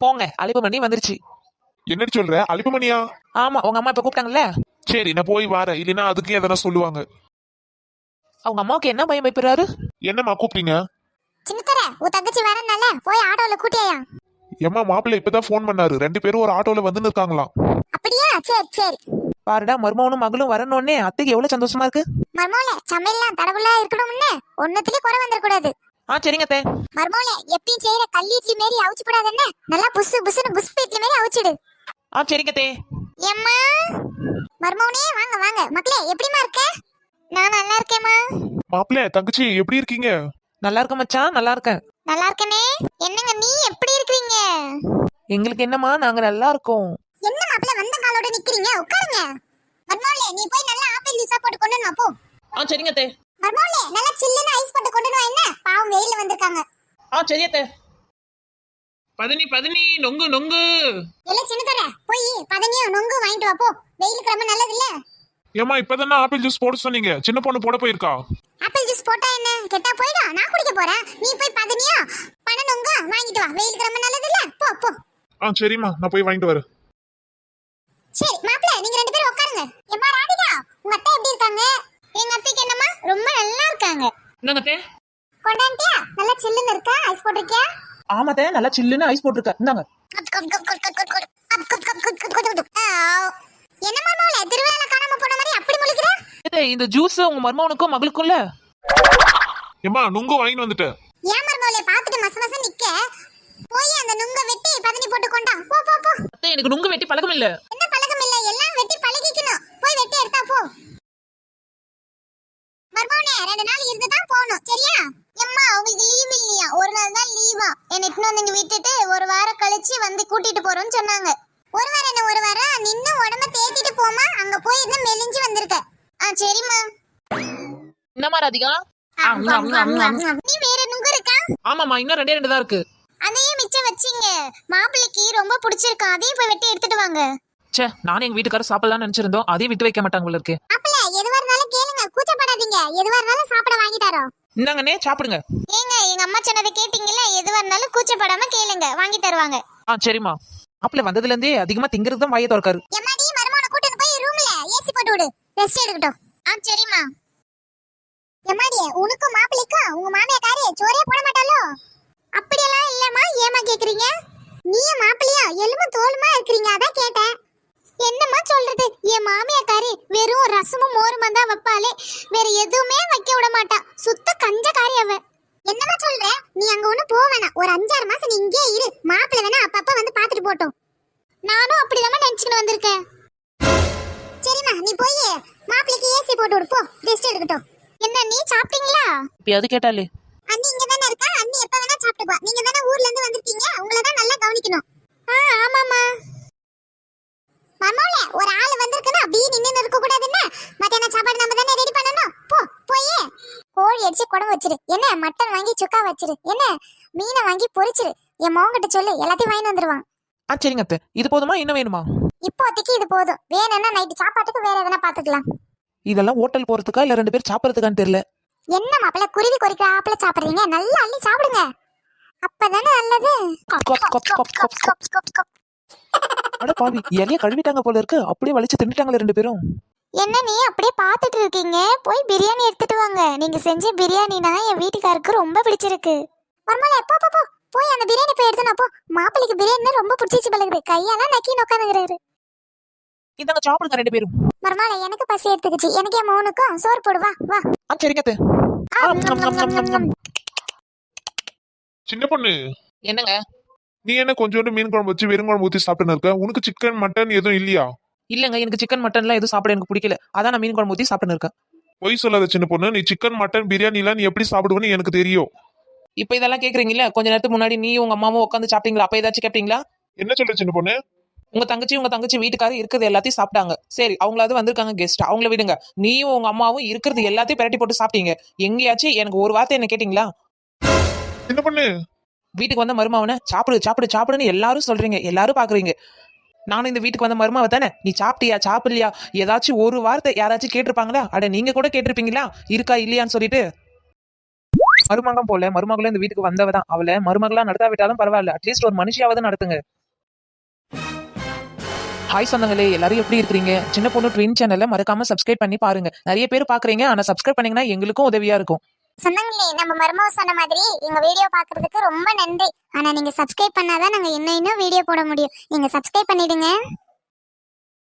போங்க, அழிப்பு பண்ணி வந்துருச்சு. என்னடி சொல்ற? அலிப்பமணியா? ஆமா, உங்க அம்மா இப்ப கூப்பிட்டாங்கல்ல. சரி, நான் போய் வரேன். இல்லைன்னா அதுக்கு எதனா சொல்லுவாங்க. அவங்க அம்மாவுக்கு என்ன பயம் வைக்கிறாரு? என்னம்மா கூப்பிட்டீங்க? சின்னத்தர உன் தங்கச்சி வரனால போய் ஆட்டோல கூட்டியா? ஏம்மா, மாப்பிள்ளை இப்பதான் போன் பண்ணாரு. 2 பேரும் ஒரு ஆட்டோல வந்து நிற்காங்களாம். அப்படியா? சரி சரி. பாருடா, மருமகனும் மகளும் வரணும்னே அத்தைக்கு எவ்வளவு சந்தோஷமா இருக்கு. மர்மோளே, சமையல்லாம் தடவுலா இருக்கணும்னு ஒன்னத்துலயும் குறை வந்துடக்கூடாது. சரிங்க அத்தை. மர்மோளே, எப்பயும் செய்யற கல்லி இட்லி மாரி அவிச்சு போடாதே. நல்லா புசு புசுன்னு புஷ்பு இட்லி மாரி அவிச்சிடு. சரிங்க அத்தை. எம்மா மர்மோனே, வாங்க வாங்க. மக்களே, எப்படிமா இருக்க? நான் நல்லா இருக்கேம்மா. மாப்பிள்ளை, தங்கச்சி எப்படி இருக்கீங்க? நல்லா இருக்க மச்சான், நல்லா இருக்கேன். நல்லா இருக்கனே. என்னங்க நீ எப்படி இருக்கீங்க? எங்களுக்கு என்னம்மா, நாங்க நல்லா இருக்கோம். என்ன மாப்பிள்ளை வந்த காலோட நிக்கிறீங்க? உட்காருங்க. மர்மோளே, நீ போய் நல்லா ஆப்பிள் ஜூஸா போட்டு கொண்டு வா போ. சரிங்க அத்தை. மர்மோளே, நல்லா சில்லுன்னு ஐஸ் போட்டு கொண்டு வா. என்ன பாவம் வெயில்ல வந்திருக்காங்க. சரி அத்தை. பதனி நொங்கு நொங்கு. இல்ல சின்னதர, போய் பதனியும் நொங்கு வாங்கிட்டு வா போ. வெயிலுக்கு ரொம்ப நல்லது இல்ல. ஏம்மா, இப்பதானே ஆப்பிள் ஜூஸ் போட சொன்னீங்க. சின்ன பொண்ணு போட போயிருக்கா. ஆப்பிள் ஜூஸ் போட்டா என்ன கெட்டா போய்டும்? நான் குடிக்க போறேன். நீ போய் பதனியும் நொங்கு வாங்கிட்டு வா. வெயிலுக்கு ரொம்ப நல்லது இல்ல. போ போ. சரிம்மா, நான் போய் வாங்கிட்டு வரேன். சரி மாப்பிள்ளை, நீங்க 2 பேரும் உட்காருங்க. எம்மா ராதிகா, உங்க அத்தை எப்படி இருக்காங்க? எங்க அத்தைக்கு என்னம்மா, ரொம்ப நல்லா இருக்காங்க. என்னங்க அத்தை? கொண்டாண்டியா? நல்லா சில்லுன்னு இருக்கா? ஐஸ் போட்டிருக்கியா? ஆமாத்தே, நல்லா சில்லுன்னு ஐஸ் போட்டிருக்க. இந்தாங்க. என்ன மர்மோளே, திருவிழால காணாம போன மாதிரி அப்படி முழிக்கிற? இந்த ஜூஸ் உங்க மருமகனுக்கும் மகளுக்கும்ல. ஏம்மா, நுங்கு வாங்கிட்டு வந்துட்டேன். ஏன் மர்மோளே பாத்துட்டு மசமச நிக்க? போய் அந்த நுங்க வெட்டி பதனி போட்டு கொண்டா. போ போ போ. அத்தை, எனக்கு நுங்கு வெட்டி பழக்கம் இல்ல. என்ன பழக்கம் இல்ல? எல்லாம் வெட்டி பழகிக்கணும். போய் வெட்டி எடுத்தா போ. மர்மோனே, 2 நாள் இருந்து தான் போணும். சரியா? எம்மா, உங்களுக்கு லீவ் இல்லையா? ஒரு நாள் தான் லீவா? என்ன இட்னு வந்து இங்க விட்டுட்டு ஒரு வாரம் கழிச்சு வந்து கூட்டிட்டு போறோம்னு சொன்னாங்க. ஒரு வாரம் என்ன, ஒரு வாரம் நின்னு உடம்ப தேத்திட்டு போமா. அங்க போய் இருந்து மெலிஞ்சு வந்திருக்க. சரிம்மா. என்னமா ராதிகா? நீ வேற நுங்க இருக்கா? ஆமாமா, இன்னும் 2 தான் இருக்கு. அதையும் மிச்சம் வச்சீங்க. மாப்பிளைக்கு ரொம்ப பிடிச்சிருக்கா. அதையும் போய் வெட்டி எடுத்துட்டு வாங்க. நானும் எங்க வீட்டுக்காரர் சாப்பிடலாம்னு நினைச்சிருந்தோம். அதையும் விட்டு வைக்க மாட்டாங்க போல இருக்கு. மாப்பிள, எதுவா இருந்தாலும் கேளுங்க, கூச்சப்படாதீங்க. எதுவா இருந்தாலும் சாப்பிட வாங்கி தரோம். இந்தாங்கண்ணே, சாப்பிடுங்க. ஏங்க, எங்க அம்மா சொன்னதை கேட்டீங்கல்ல? எதுவா இருந்தாலும் கூச்சப்படாம கேளுங்க, வாங்கி தருவாங்க. சரிம்மா. மாப்பிள்ள வந்ததுல இருந்தே அதிகமா திங்கிறது தான் வாயை திறக்காரு. எம்மாடி, மருமகனை கூட்டிட்டு போய் ரூம்ல ஏசி போட்டு விடு. ரெஸ்ட் எடுக்கட்டும். சரிம்மா. எம்மாடி, உனக்கும் மாப்பிளைக்கும் உங்க மாமியாக்காரி சோறே போட மாட்டாளோ? அப்படியெல்லாம் இல்லம்மா. ஏமா கேக்குறீங்க? நீயும் மாப்பிளையும் எலும்பு தோலுமா இருக்கிறீங்க, அதான் கேட்டேன். என்னம்மா சொல்றது? என் மாமியாக்காரி வெறும் ரசமும் மோருமா தான் வைப்பாளே, வேற எதுவுமே வைக்க விட மாட்டா. சுத்த கஞ்சக்காரி அவ. என்னம்மா சொல்ற? நீ அங்க ஒண்ணு போக வேணாம். ஒரு 5-6 மாசம் நீ இங்கே இரு. மாப்பிள்ளை வேணா அப்பப்ப வந்து பாத்துட்டு போட்டோம். நானும் அப்படிதான் நினைச்சுக்கிட்டு வந்திருக்கேன். சரிம்மா, நீ போய் மாப்பிளைக்கு ஏசி போட்டு விடு. போ, ரெஸ்ட் எடுக்கட்டும். என்ன, நீ சாப்பிட்டீங்களா? இப்ப அது கேட்டாலே. அண்ணி இங்க தானே இருக்கா. அண்ணி எப்ப வேணா சாப்பிட்டுக்குவா. நீங்க தானே ஊர்ல இருந்து வந்திருக்கீங்க, உங்களை தான் நல்லா கவனிக்கணும். ஆமாமா. மர்மோளே, ஒரு ஆள் வந்திருக்குன்னா அப்படியே நின்னு இருக்க கூடாதுன்னு. மத்தியான சாப்பாடு நம்ம தானே ரெடி பண்ணணும். போ போய் கோழி அடிச்சு குழம்பு வச்சிரு. என்ன, மட்டன் வாங்கி சுக்கா வச்சிரு. என்ன, மீனை வாங்கி பொரிச்சிரு. என் மோங்கிட்ட சொல்லு, எல்லாத்தையும் வாங்கி வந்துருவான். சரிங்க அத்தை. இது போதுமா, இன்னும் வேணுமா? இப்போதைக்கு இது போதும். வேணும்னா நைட்டு சாப்பாட்டுக்கு வேற எதனா பாத்துக்கலாம். இதெல்லாம் ஹோட்டல் போறதுக்கா இல்ல 2 பேர் சாப்பிடறதுக்கான்னு தெரியல. என்ன மாப்பிள்ள, குருவி கொறிக்கிற ஆப்பிள சாப்பிடுறீங்க? நல்லா அள்ளி சாப்பிடுங்க, அப்பதானே நல்லது. அட பாவி, இலைய கழுவிட்டாங்க போல இருக்கு. அப்படியே வலிச்சு தின்னுட்டாங்களே 2 பேரும். என்ன நீ அப்படியே பாத்துட்டு இருக்கீங்க? போய் பிரியாணி எடுத்துட்டு வாங்க. நீங்க செஞ்ச பிரியாணினா என் வீட்டுக்காருக்கு ரொம்ப பிடிச்சிருக்கு. மர்மல, போ போ போ, போய் அந்த பிரியாணி போய் எடுத்துனா போ. மாப்பிளைக்கு பிரியாணி ரொம்ப பிடிச்சிச்சு பழகுது. கையெல்லாம் நக்கி உட்காந்துங்கிறாரு. இதாங்க சாப்பிடுங்க 2 பேரும். மர்மல, எனக்கு பசி எடுத்துக்கிச்சு. எனக்கு என் மௌனுக்கும் சோறு போடுவா வா. சரிங்க அத்தை. சின்ன பொண்ணு, என்னங்க? நீ என்ன கொஞ்சோண்டு மீன் குழம்பு வச்சு வெறும் குழம்பு ஊத்தி சாப்பிட்டு இருக்க? உனக்கு சிக்கன் மட்டன் எதுவும் இல்லையா? இல்லங்க, எனக்கு சிக்கன் மட்டன்லாம் எதுவும் சாப்பிட எனக்கு பிடிக்கல. அதான் நான் மீன் குழம்பு ஊத்தி சாப்பிட்டு இருக்கேன். பொய் சொல்லாத சின்ன பொண்ணு. நீ சிக்கன் மட்டன் பிரியாணி எல்லாம் நீ எப்படி சாப்பிடுவேன்னு எனக்கு தெரியும். இப்ப இதெல்லாம் கேக்குறீங்களா? கொஞ்ச நேரத்துக்கு முன்னாடி நீ உங்க அம்மாவும் உட்காந்து சாப்பிட்டீங்களா? அப்ப ஏதாச்சும் கேப்பீங்களா? என்ன சொல்ற சின்ன பொண்ணு? உங்க தங்கச்சி வீட்டுக்காரர் இருக்கிறது எல்லாத்தையும் சாப்பிட்டாங்க. சரி, அவங்களாவது வந்திருக்காங்க கெஸ்ட், அவங்கள விடுங்க. நீயும் உங்க அம்மாவும் இருக்கிறது எல்லாத்தையும் பிரட்டி போட்டு சாப்பிட்டீங்க. எங்கேயாச்சும் எனக்கு ஒரு வார்த்தை என்ன கேட்டீங்களா? சின்ன பொண்ணு, வீட்டுக்கு வந்த மருமாவன சாப்பிடு சாப்பிடு சாப்பிடுன்னு எல்லாரும் சொல்றீங்க, எல்லாரும் பாக்குறீங்க. நானும் இந்த வீட்டுக்கு வந்த மருமாவை தானே. நீ சாப்பிட்டியா சாப்பிடலையா ஏதாச்சும் ஒரு வார்த்தை யாராச்சும் கேட்டிருப்பாங்களா? அட நீங்க கூட கேட்டிருப்பீங்களா இருக்கா இல்லையான்னு சொல்லிட்டு. மருமகம் போல மருமகளும் இந்த வீட்டுக்கு வந்தவதான். அவளை மருமகளா நடத்தாவிட்டாலும் பரவாயில்ல, அட்லீஸ்ட் ஒரு மனுஷியாவது நடத்துங்க. ஹாய் சொந்தங்களே, எல்லாரும் எப்படி இருக்கீங்க? சின்ன பொண்ணு ட்வின் சேனலை மறக்காம சப்ஸ்கிரைப் பண்ணி பாருங்க. நிறைய பேர் பாக்குறீங்க, ஆனா சப்ஸ்கிரைப் பண்ணீங்கன்னா எங்களுக்கும் உதவியா இருக்கும். சொந்தங்களே, நம்ம மருமக சொன்ன மாதிரி எங்க வீடியோ பாக்குறதுக்கு ரொம்ப நன்றி. ஆனா நீங்க சப்ஸ்கிரைப் பண்ணாதான் நாங்க இன்னும் வீடியோ போட முடியும். நீங்க சப்ஸ்கிரைப் பண்ணிடுங்க.